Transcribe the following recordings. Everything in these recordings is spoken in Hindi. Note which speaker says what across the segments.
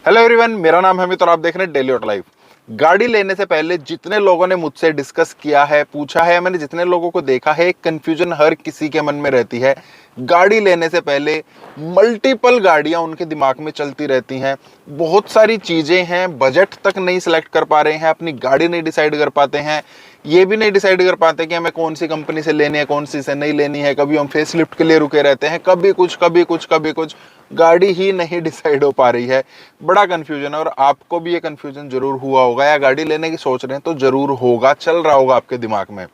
Speaker 1: हेलो एवरीवन, मेरा नाम है अमित और आप देख रहे हैं डेली ऑटो लाइफ। गाड़ी लेने से पहले जितने लोगों ने मुझसे डिस्कस किया है, पूछा है, मैंने जितने लोगों को देखा है, एक कंफ्यूजन हर किसी के मन में रहती है। गाड़ी लेने से पहले मल्टीपल गाड़ियां उनके दिमाग में चलती रहती हैं। बहुत सारी चीजें हैं, बजट तक नहीं सिलेक्ट कर पा रहे हैं, अपनी गाड़ी नहीं डिसाइड कर पाते हैं, ये भी नहीं डिसाइड कर पाते कि हमें कौन सी कंपनी से लेनी है, कौन सी से नहीं लेनी है। कभी हम फेस लिफ्ट के लिए रुके रहते हैं, कभी कुछ कभी कुछ कभी कुछ, गाड़ी ही नहीं डिसाइड हो पा रही है। बड़ा कंफ्यूजन है और आपको भी ये कंफ्यूजन जरूर हुआ होगा या गाड़ी लेने की सोच रहे हैं तो जरूर होगा, चल रहा होगा आपके दिमाग में।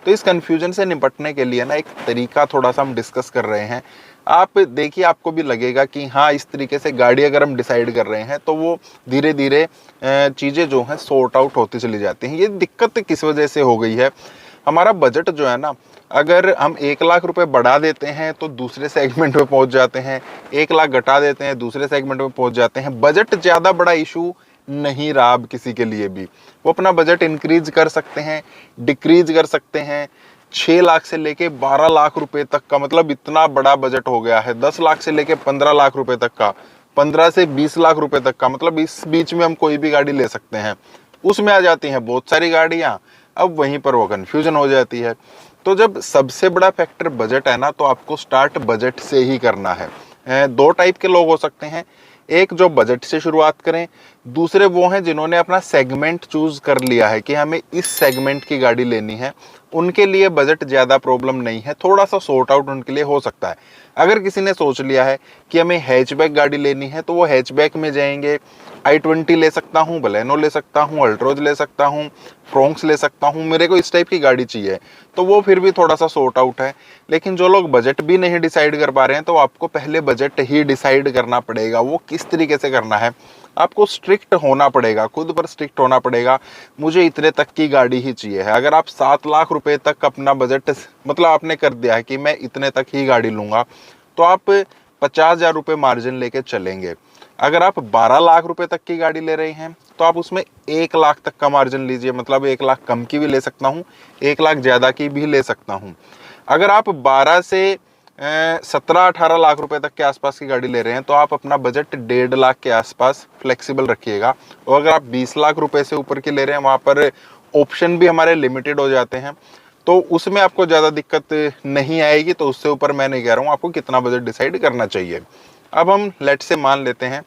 Speaker 1: तो इस कंफ्यूजन से निपटने के लिए ना एक तरीका थोड़ा सा हम डिस्कस कर रहे हैं। आप देखिए, आपको भी लगेगा कि हाँ, इस तरीके से गाड़ी अगर हम डिसाइड कर रहे हैं तो वो धीरे धीरे चीज़ें जो हैं सॉर्ट आउट होती चली जाती हैं। ये दिक्कत किस वजह से हो गई है? हमारा बजट जो है ना, अगर हम 1 लाख रुपए बढ़ा देते हैं तो दूसरे सेगमेंट में पहुंच जाते हैं, 1 लाख घटा देते हैं दूसरे सेगमेंट में पहुंच जाते हैं। बजट ज़्यादा बड़ा इशू नहीं रहा अब किसी के लिए भी। वो अपना बजट इंक्रीज कर सकते हैं, डिक्रीज कर सकते हैं। 6 लाख से लेके 12 लाख रुपए तक का, मतलब इतना बड़ा बजट हो गया है। 10 लाख से लेके 15 लाख रुपए तक का, 15 से 20 लाख रुपए तक का, मतलब इस बीच में हम कोई भी गाड़ी ले सकते हैं। उसमें आ जाती हैं बहुत सारी गाड़ियां। अब वहीं पर वो कंफ्यूजन हो जाती है। तो जब सबसे बड़ा फैक्टर बजट है ना, तो आपको स्टार्ट बजट से ही करना है। 2 टाइप के लोग हो सकते हैं। एक जो बजट से शुरुआत करें, दूसरे वो हैं जिन्होंने अपना सेगमेंट चूज कर लिया है कि हमें इस सेगमेंट की गाड़ी लेनी है। उनके लिए बजट ज़्यादा प्रॉब्लम नहीं है, थोड़ा सा सॉर्ट आउट उनके लिए हो सकता है। अगर किसी ने सोच लिया है कि हमें हैचबैक गाड़ी लेनी है तो वो हैचबैक में जाएंगे। i20 ले सकता हूँ, बलेनो ले सकता हूँ, अल्ट्रोज ले सकता हूँ, फ्रोंक्स ले सकता हूँ, मेरे को इस टाइप की गाड़ी चाहिए, तो वो फिर भी थोड़ा सा सॉर्ट आउट है। लेकिन जो लोग बजट भी नहीं डिसाइड कर पा रहे हैं, तो आपको पहले बजट ही डिसाइड करना पड़ेगा। वो किस तरीके से करना है? आपको स्ट्रिक्ट होना पड़ेगा, खुद पर स्ट्रिक्ट होना पड़ेगा। मुझे इतने तक की गाड़ी ही चाहिए है। अगर आप 7 लाख रुपए तक अपना बजट, मतलब आपने कर दिया है कि मैं इतने तक ही गाड़ी लूंगा, तो आप 50,000 रुपये मार्जिन लेके चलेंगे। अगर आप 12 लाख रुपए तक की गाड़ी ले रहे हैं तो आप उसमें 1 लाख तक का मार्जिन लीजिए। मतलब 1 लाख कम की भी ले सकता हूँ, 1 लाख ज़्यादा की भी ले सकता हूँ। अगर आप 12 से 17-18 लाख रुपए तक के आसपास की गाड़ी ले रहे हैं तो आप अपना बजट 1.5 लाख के आसपास फ्लेक्सिबल रखिएगा। और अगर आप 20 लाख रुपए से ऊपर की ले रहे हैं, वहाँ पर ऑप्शन भी हमारे लिमिटेड हो जाते हैं, तो उसमें आपको ज़्यादा दिक्कत नहीं आएगी। तो उससे ऊपर मैं नहीं कह रहा हूँ आपको कितना बजट डिसाइड करना चाहिए। अब हम लेट से मान लेते हैं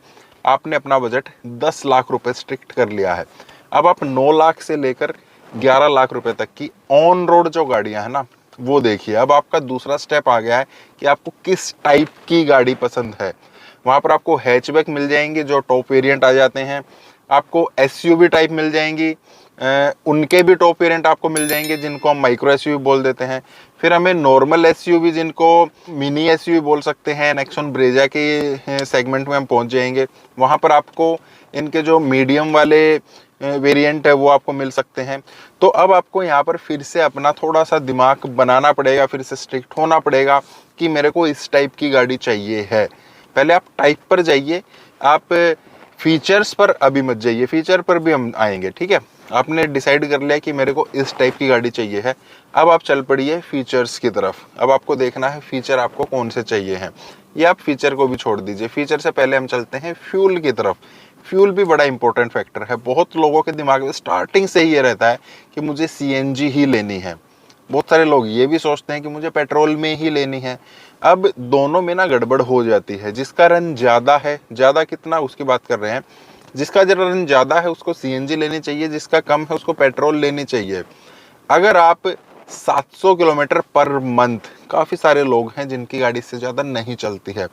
Speaker 1: आपने अपना बजट 10 लाख रुपए स्ट्रिक्ट कर लिया है। अब आप 9 लाख से लेकर 11 लाख रुपए तक की ऑन रोड जो गाड़ियां हैं ना, वो देखिए। अब आपका दूसरा स्टेप आ गया है कि आपको किस टाइप की गाड़ी पसंद है। वहाँ पर आपको हैचबैक मिल जाएंगे जो टॉप वेरिएंट आ जाते हैं, आपको एसयूवी टाइप मिल जाएंगी, उनके भी टॉप वेरिएंट आपको मिल जाएंगे जिनको हम माइक्रो एसयूवी बोल देते हैं। फिर हमें नॉर्मल एसयूवी, जिनको मिनी एसयूवी बोल सकते हैं, नेक्सॉन ब्रेजा के सेगमेंट में हम पहुंच जाएंगे। वहाँ पर आपको इनके जो मीडियम वाले वेरिएंट है वो आपको मिल सकते हैं। तो अब आपको यहाँ पर फिर से अपना थोड़ा सा दिमाग बनाना पड़ेगा, फिर से स्ट्रिक्ट होना पड़ेगा कि मेरे को इस टाइप की गाड़ी चाहिए है। पहले आप टाइप पर जाइए, आप फीचर्स पर अभी मत जाइए, फीचर पर भी हम आएंगे, ठीक है। आपने डिसाइड कर लिया कि मेरे को इस टाइप की गाड़ी चाहिए है। अब आप चल पड़िए फीचर्स की तरफ। अब आपको देखना है फीचर आपको कौन से चाहिए हैं। ये आप फीचर को भी छोड़ दीजिए, फीचर से पहले हम चलते हैं फ्यूल की तरफ। फ्यूल भी बड़ा इंपॉर्टेंट फैक्टर है। बहुत लोगों के दिमाग में स्टार्टिंग से ही ये रहता है कि मुझे सीएनजी ही लेनी है। बहुत सारे लोग ये भी सोचते हैं कि मुझे पेट्रोल में ही लेनी है। अब दोनों में ना गड़बड़ हो जाती है। जिसका रन ज़्यादा है, ज़्यादा कितना उसकी बात कर रहे हैं, जिसका जरा रन ज़्यादा है उसको सीएनजी लेनी चाहिए, जिसका कम है उसको पेट्रोल लेनी चाहिए। अगर आप 700 किलोमीटर पर मंथ, काफ़ी सारे लोग हैं जिनकी गाड़ी से ज़्यादा नहीं चलती है।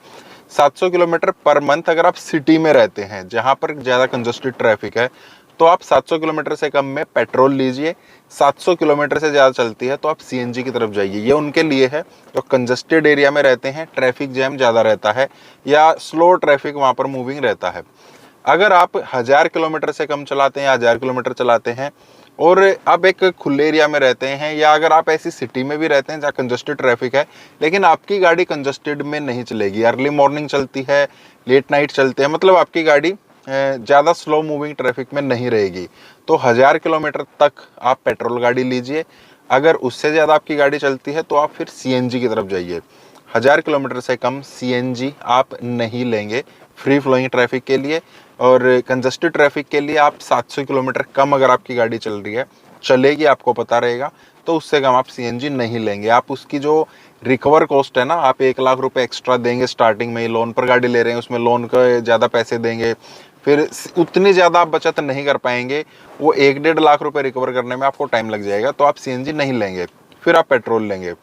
Speaker 1: 700 किलोमीटर पर मंथ अगर आप सिटी में रहते हैं जहाँ पर ज़्यादा कंजस्टेड ट्रैफिक है, तो आप 700 किलोमीटर से कम में पेट्रोल लीजिए। 700 किलोमीटर से ज़्यादा चलती है तो आप सीएनजी की तरफ जाइए। ये उनके लिए है जो कंजस्टेड एरिया में रहते हैं, ट्रैफिक जैम ज़्यादा रहता है या स्लो ट्रैफिक वहाँ पर मूविंग रहता है। अगर आप 1000 किलोमीटर से कम चलाते हैं या 1000 किलोमीटर चलाते हैं और आप एक खुले एरिया में रहते हैं, या अगर आप ऐसी सिटी में भी रहते हैं जहाँ कंजस्टेड ट्रैफिक है लेकिन आपकी गाड़ी कंजस्टेड में नहीं चलेगी, अर्ली मॉर्निंग चलती है, लेट नाइट चलते हैं, मतलब आपकी गाड़ी ज़्यादा स्लो मूविंग ट्रैफिक में नहीं रहेगी, तो 1000 किलोमीटर तक आप पेट्रोल गाड़ी लीजिए। अगर उससे ज़्यादा आपकी गाड़ी चलती है तो आप फिर सीएनजी की तरफ जाइए। 1000 किलोमीटर से कम सीएनजी आप नहीं लेंगे फ्री फ्लोइंग ट्रैफिक के लिए। और कंजस्टेड ट्रैफिक के लिए आप 700 किलोमीटर कम अगर आपकी गाड़ी चल रही है, चलेगी, आपको पता रहेगा, तो उससे कम आप सीएनजी नहीं लेंगे। आप उसकी जो रिकवर कॉस्ट है ना, आप 1 लाख रुपए एक्स्ट्रा देंगे स्टार्टिंग में ही, लोन पर गाड़ी ले रहे हैं उसमें लोन का ज़्यादा पैसे देंगे, फिर उतनी ज़्यादा आप बचत नहीं कर पाएंगे, वो 1-1.5 लाख रुपए रिकवर करने में आपको टाइम लग जाएगा, तो आप सीएनजी नहीं लेंगे, फिर आप पेट्रोल लेंगे।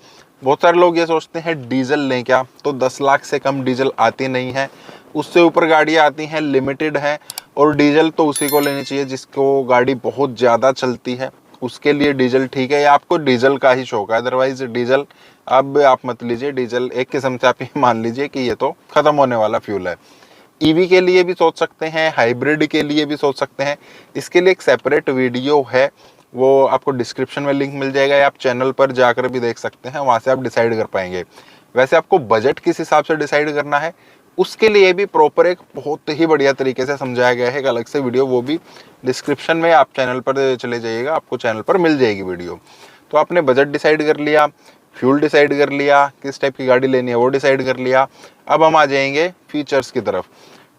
Speaker 1: बहुत सारे लोग ये सोचते हैं डीजल लें क्या, तो 10 लाख से कम डीजल आती नहीं है, उससे ऊपर गाड़ियाँ आती हैं लिमिटेड है, और डीजल तो उसी को लेनी चाहिए जिसको गाड़ी बहुत ज़्यादा चलती है, उसके लिए डीजल ठीक है, या आपको डीजल का ही शौक है। अदरवाइज डीजल अब आप मत लीजिए, डीजल एक किस्म से आप ये मान लीजिए कि ये तो खत्म होने वाला फ्यूल है। ईवी के लिए भी सोच सकते हैं, हाइब्रिड के लिए भी सोच सकते हैं, इसके लिए एक सेपरेट वीडियो है, वो आपको डिस्क्रिप्शन में लिंक मिल जाएगा, या आप चैनल पर जाकर भी देख सकते हैं, वहाँ से आप डिसाइड कर पाएंगे। वैसे आपको बजट किस हिसाब से डिसाइड करना है, उसके लिए भी प्रॉपर एक बहुत ही बढ़िया तरीके से समझाया गया है, एक अलग से वीडियो, वो भी डिस्क्रिप्शन में, आप चैनल पर चले जाइएगा, आपको चैनल पर मिल जाएगी वीडियो। तो आपने बजट डिसाइड कर लिया, फ्यूल डिसाइड कर लिया, किस टाइप की गाड़ी लेनी है वो डिसाइड कर लिया। अब हम आ जाएंगे फीचर्स की तरफ।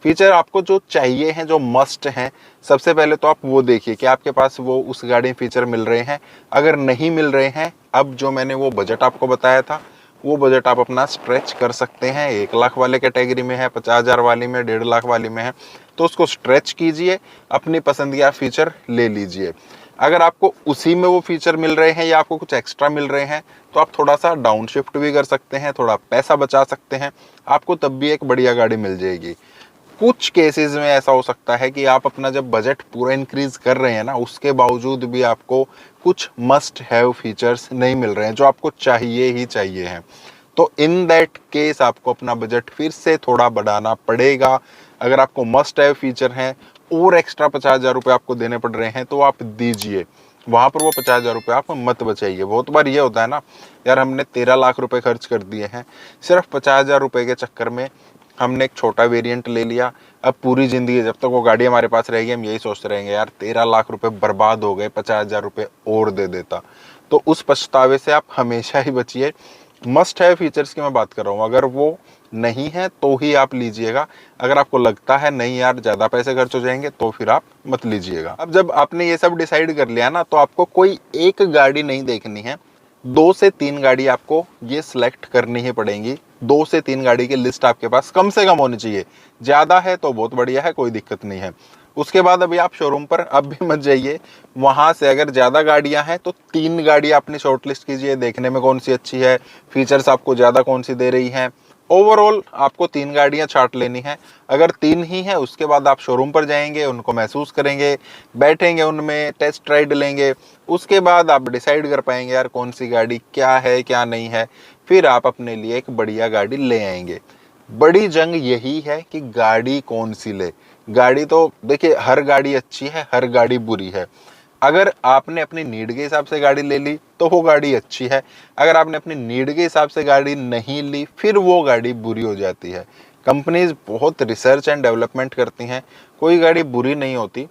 Speaker 1: फीचर आपको जो चाहिए हैं, जो मस्ट हैं, सबसे पहले तो आप वो देखिए कि आपके पास वो उस गाड़ी में फीचर मिल रहे हैं। अगर नहीं मिल रहे हैं, अब जो मैंने वो बजट आपको बताया था, वो बजट आप अपना स्ट्रेच कर सकते हैं। 1 लाख वाले कैटेगरी में है, 50,000 वाली में, 1.5 लाख वाली में है, तो उसको स्ट्रेच कीजिए, अपनी पसंद का फीचर ले लीजिए। अगर आपको उसी में वो फीचर मिल रहे हैं या आपको कुछ एक्स्ट्रा मिल रहे हैं, तो आप थोड़ा सा डाउन शिफ्ट भी कर सकते हैं, थोड़ा पैसा बचा सकते हैं, आपको तब भी एक बढ़िया गाड़ी मिल जाएगी। कुछ केसेस में ऐसा हो सकता है कि आप अपना जब बजट पूरा इंक्रीज कर रहे हैं ना, उसके बावजूद भी आपको कुछ मस्ट हैव फीचर्स नहीं मिल रहे हैं जो आपको चाहिए ही चाहिए हैं, तो इन दैट केस आपको अपना बजट फिर से थोड़ा बढ़ाना पड़ेगा। अगर आपको मस्ट हैव फीचर हैं और एक्स्ट्रा 50,000 रुपये आपको देने पड़ रहे हैं, तो आप दीजिए, वहाँ पर वो 50,000 रुपये आप मत बचाइए। बहुत बार ये होता है ना, यार हमने 13 लाख रुपए खर्च कर दिए हैं, सिर्फ 50,000 रुपये के चक्कर में हमने एक छोटा वेरिएंट ले लिया। अब पूरी ज़िंदगी जब तक वो गाड़ी हमारे पास रहेगी, हम यही सोचते रहेंगे, यार 13 लाख रुपए बर्बाद हो गए, 50,000 रुपये और दे देता। तो उस पछतावे से आप हमेशा ही बचिए। मस्ट है फीचर्स की मैं बात कर रहा हूँ, अगर वो नहीं है तो ही आप लीजिएगा। अगर आपको लगता है नहीं यार ज़्यादा पैसे खर्च हो जाएंगे, तो फिर आप मत लीजिएगा। अब जब आपने ये सब डिसाइड कर लिया ना, तो आपको कोई एक गाड़ी नहीं देखनी है, 2 से 3 गाड़ी आपको ये सिलेक्ट करनी ही पड़ेंगी। 2 से 3 गाड़ी की लिस्ट आपके पास कम से कम होनी चाहिए, ज़्यादा है तो बहुत बढ़िया है, कोई दिक्कत नहीं है। उसके बाद अभी आप शोरूम पर अब भी मत जाइए, वहाँ से अगर ज़्यादा गाड़ियाँ हैं तो 3 गाड़ी अपनी शॉर्ट लिस्ट कीजिए, देखने में कौन सी अच्छी है, फीचर्स आपको ज़्यादा कौन सी दे रही हैं। ओवरऑल आपको 3 गाड़ियाँ छांट लेनी है। अगर 3 ही है, उसके बाद आप शोरूम पर जाएंगे, उनको महसूस करेंगे, बैठेंगे उनमें, टेस्ट राइड लेंगे, उसके बाद आप डिसाइड कर पाएंगे यार कौन सी गाड़ी क्या है क्या नहीं है, फिर आप अपने लिए एक बढ़िया गाड़ी ले आएंगे। बड़ी जंग यही है कि गाड़ी कौन सी ले। गाड़ी तो देखिए, हर गाड़ी अच्छी है, हर गाड़ी बुरी है। अगर आपने अपनी नीड के हिसाब से गाड़ी ले ली तो वो गाड़ी अच्छी है, अगर आपने अपनी नीड के हिसाब से गाड़ी नहीं ली फिर वो गाड़ी बुरी हो जाती है। कंपनीज बहुत रिसर्च एंड डेवलपमेंट करती हैं, कोई गाड़ी बुरी नहीं होती,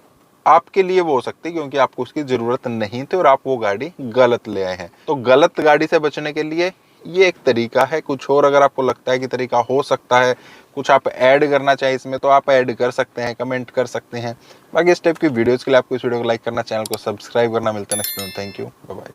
Speaker 1: आपके लिए वो हो सकती है क्योंकि आपको उसकी ज़रूरत नहीं थी और आप वो गाड़ी गलत ले आए हैं। तो गलत गाड़ी से बचने के लिए ये एक तरीका है। कुछ और अगर आपको लगता है कि तरीका हो सकता है, कुछ आप ऐड करना चाहिए इसमें, तो आप ऐड कर सकते हैं, कमेंट कर सकते हैं। बाकी इस टाइप की वीडियोज़ के लिए आपको इस वीडियो को लाइक करना, चैनल को सब्सक्राइब करना। मिलता है नेक्स्ट वीडियो में। Thank you, bye bye.